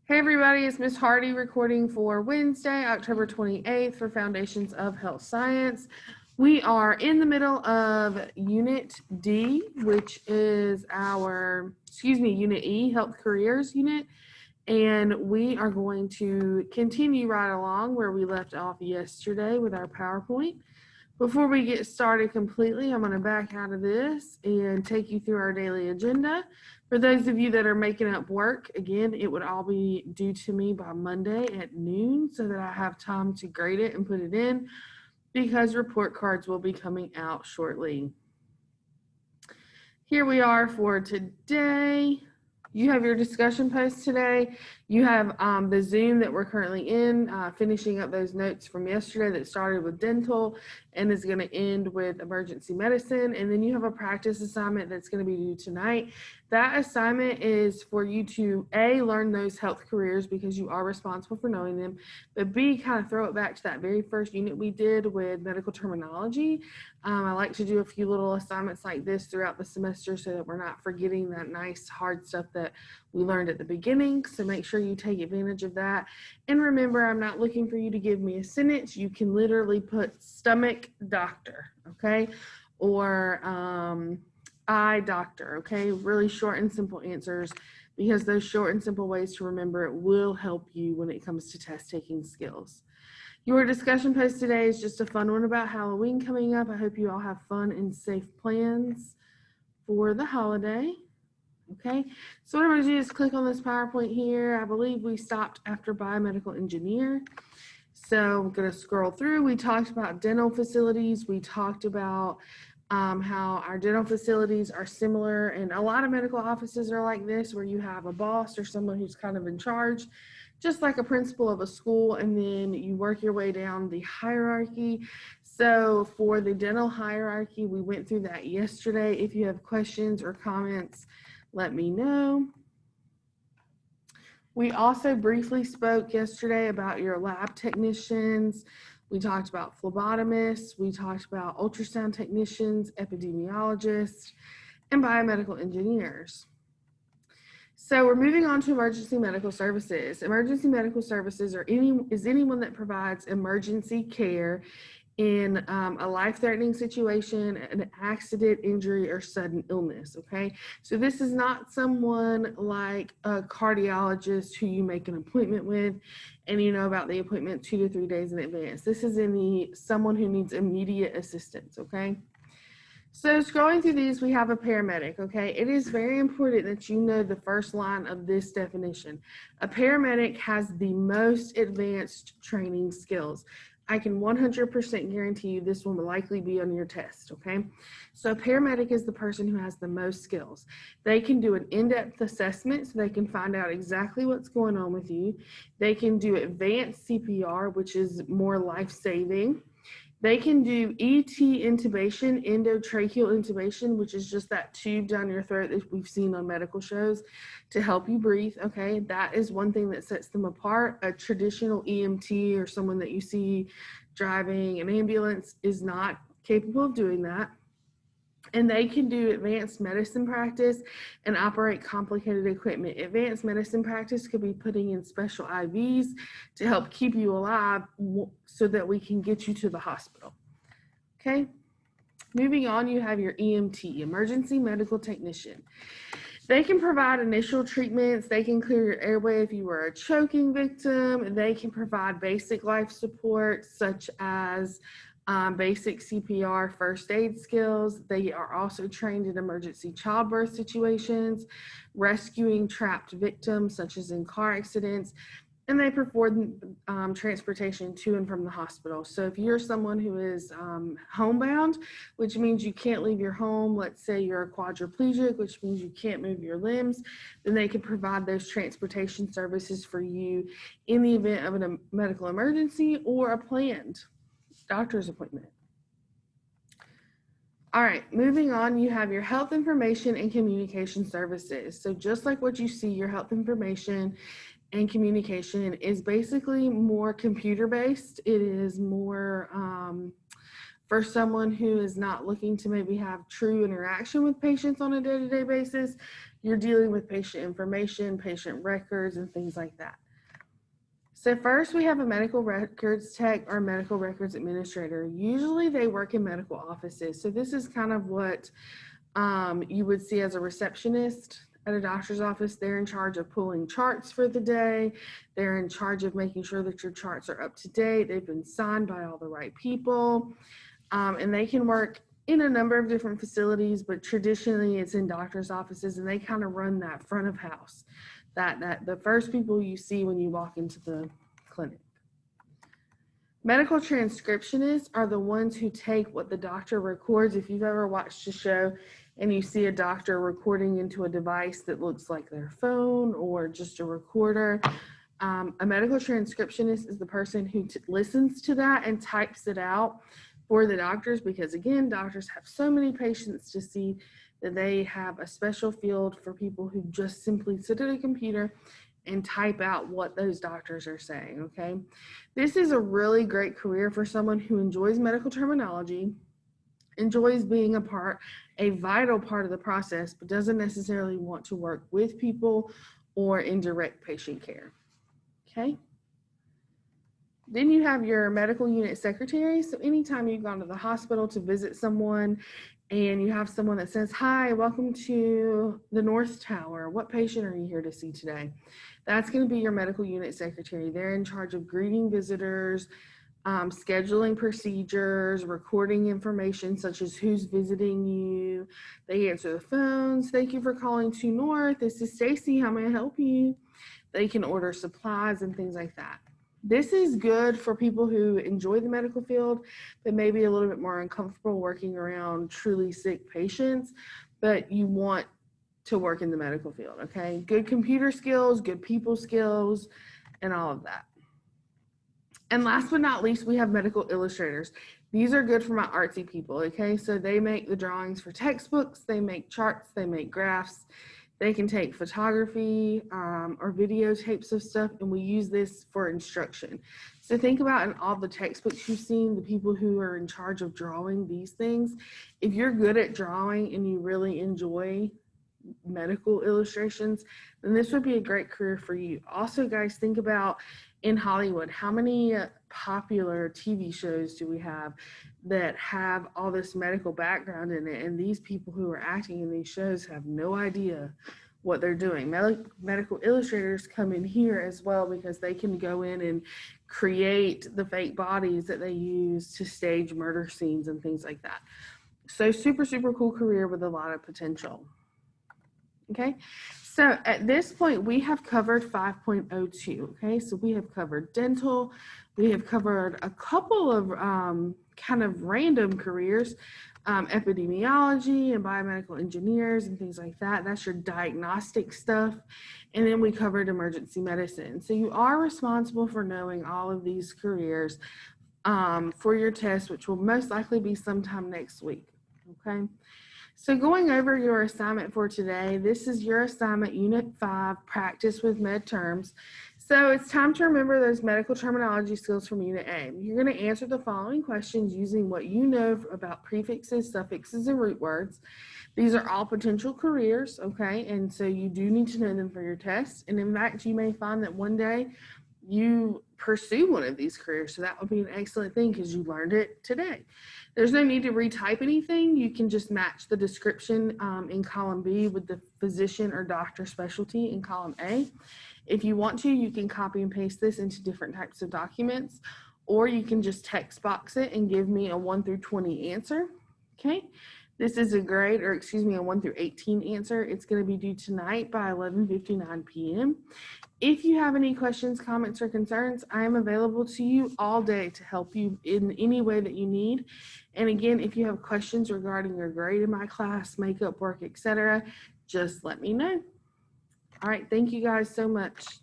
Hey everybody, it's Miss Hardy recording for Wednesday, October 28th for Foundations of Health Science. We are in the middle of Unit D, which is Unit E, Health Careers Unit. And we are going to continue right along where we left off yesterday with our PowerPoint. Before we get started completely, I'm going to back out of this and take you through our daily agenda. For those of you that are making up work, again, it would all be due to me by Monday at noon so that I have time to grade it and put it in, because report cards will be coming out shortly. Here we are for today. You have your discussion post today. You have the Zoom that we're currently in, finishing up those notes from yesterday that started with dental and is going to end with emergency medicine. And then you have a practice assignment that's going to be due tonight. That assignment is for you to A, learn those health careers because you are responsible for knowing them, but B, kind of throw it back to that very first unit we did with medical terminology. I like to do a few little assignments like this throughout the semester so that we're not forgetting that nice hard stuff that we learned at the beginning. So make sure you take advantage of that. And remember, I'm not looking for you to give me a sentence. You can literally put stomach doctor, okay? Or eye doctor, okay? Really short and simple answers, because those short and simple ways to remember it will help you when it comes to test taking skills. Your discussion post today is just a fun one about Halloween coming up. I hope you all have fun and safe plans for the holiday. Okay, so what I'm going to do is click on this PowerPoint here. I believe we stopped after biomedical engineer. So I'm going to scroll through. We talked about dental facilities. We talked about how our dental facilities are similar, and a lot of medical offices are like this, where you have a boss or someone who's kind of in charge, just like a principal of a school, and then you work your way down the hierarchy. So for the dental hierarchy, we went through that yesterday. If you have questions or comments, let me know. We also briefly spoke yesterday about your lab technicians. We talked about phlebotomists. We talked about ultrasound technicians, epidemiologists, and biomedical engineers. So we're moving on to emergency medical services. Emergency medical services is anyone that provides emergency care in a life-threatening situation, an accident, injury, or sudden illness, okay? So this is not someone like a cardiologist who you make an appointment with and you know about the appointment 2 to 3 days in advance. This is someone who needs immediate assistance, okay? So scrolling through these, we have a paramedic, okay? It is very important that you know the first line of this definition. A paramedic has the most advanced training skills. I can 100% guarantee you this will likely be on your test, okay? So a paramedic is the person who has the most skills. They can do an in-depth assessment so they can find out exactly what's going on with you. They can do advanced CPR, which is more life-saving. They can do ET intubation, endotracheal intubation, which is just that tube down your throat that we've seen on medical shows to help you breathe, okay? That is one thing that sets them apart. A traditional EMT or someone that you see driving an ambulance is not capable of doing that. And they can do advanced medicine practice and operate complicated equipment. Advanced medicine practice could be putting in special IVs to help keep you alive so that we can get you to the hospital. Okay, moving on, you have your EMT, emergency medical technician. They can provide initial treatments. They can clear your airway if you were a choking victim. They can provide basic life support, such as basic CPR, first aid skills. They are also trained in emergency childbirth situations, rescuing trapped victims, such as in car accidents, and they perform transportation to and from the hospital. So if you're someone who is homebound, which means you can't leave your home, let's say you're a quadriplegic, which means you can't move your limbs, then they can provide those transportation services for you in the event of a medical emergency or a planned doctor's appointment. All right, moving on, you have your health information and communication services. So just like what you see, your health information and communication is basically more computer-based. It is more for someone who is not looking to maybe have true interaction with patients on a day-to-day basis. you're dealing with patient information, patient records, and things like that. So first we have a medical records tech or medical records administrator. Usually they work in medical offices. So this is kind of what you would see as a receptionist at a doctor's office. They're in charge of pulling charts for the day. They're in charge of making sure that your charts are up to date. They've been signed by all the right people. And they can work in a number of different facilities, but traditionally it's in doctor's offices, and they kind of run that front of house. That the first people you see when you walk into the clinic. Medical transcriptionists are the ones who take what the doctor records. If you've ever watched a show and you see a doctor recording into a device that looks like their phone or just a recorder, a medical transcriptionist is the person who listens to that and types it out for the doctors, because again, doctors have so many patients to see that they have a special field for people who just simply sit at a computer and type out what those doctors are saying, okay? This is a really great career for someone who enjoys medical terminology, enjoys being a vital part of the process, but doesn't necessarily want to work with people or in direct patient care, okay? Then you have your medical unit secretary. So anytime you've gone to the hospital to visit someone and you have someone that says, "Hi, welcome to the North Tower. What patient are you here to see today?" That's going to be your medical unit secretary. They're in charge of greeting visitors, scheduling procedures, recording information such as who's visiting you. They answer the phones. "Thank you for calling to North. This is Stacy. How may I help you?" They can order supplies and things like that. This is good for people who enjoy the medical field, but maybe a little bit more uncomfortable working around truly sick patients, but you want to work in the medical field, okay? Good computer skills, good people skills, and all of that. And last but not least, we have medical illustrators. These are good for my artsy people, okay? So they make the drawings for textbooks, they make charts, they make graphs. They can take photography or videotapes of stuff, and we use this for instruction. So think about in all the textbooks you've seen, the people who are in charge of drawing these things. If you're good at drawing and you really enjoy medical illustrations, then this would be a great career for you. Also, guys, think about in Hollywood, how many popular TV shows do we have that have all this medical background in it, and these people who are acting in these shows have no idea what they're doing. Medical illustrators come in here as well, because they can go in and create the fake bodies that they use to stage murder scenes and things like that. So super, super cool career with a lot of potential. Okay, so at this point, we have covered 5.02, okay? So we have covered dental, we have covered a couple of kind of random careers, epidemiology and biomedical engineers and things like that. That's your diagnostic stuff. And then we covered emergency medicine. So you are responsible for knowing all of these careers for your test, which will most likely be sometime next week, okay? So going over your assignment for today, this is your assignment, Unit 5, Practice with Med Terms. So it's time to remember those medical terminology skills from Unit A. You're going to answer the following questions using what you know about prefixes, suffixes, and root words. These are all potential careers, okay? And so you do need to know them for your test. And in fact, you may find that one day you pursue one of these careers. So that would be an excellent thing because you learned it today. There's no need to retype anything. You can just match the description in column B with the physician or doctor specialty in column A. If you want to, you can copy and paste this into different types of documents, or you can just text box it and give me a 1 through 20 answer, okay? This is a grade, or excuse me, a 1 through 18 answer. It's going to be due tonight by 11:59 p.m. If you have any questions, comments, or concerns, I am available to you all day to help you in any way that you need. And again, if you have questions regarding your grade in my class, makeup work, etc., just let me know. All right, thank you guys so much.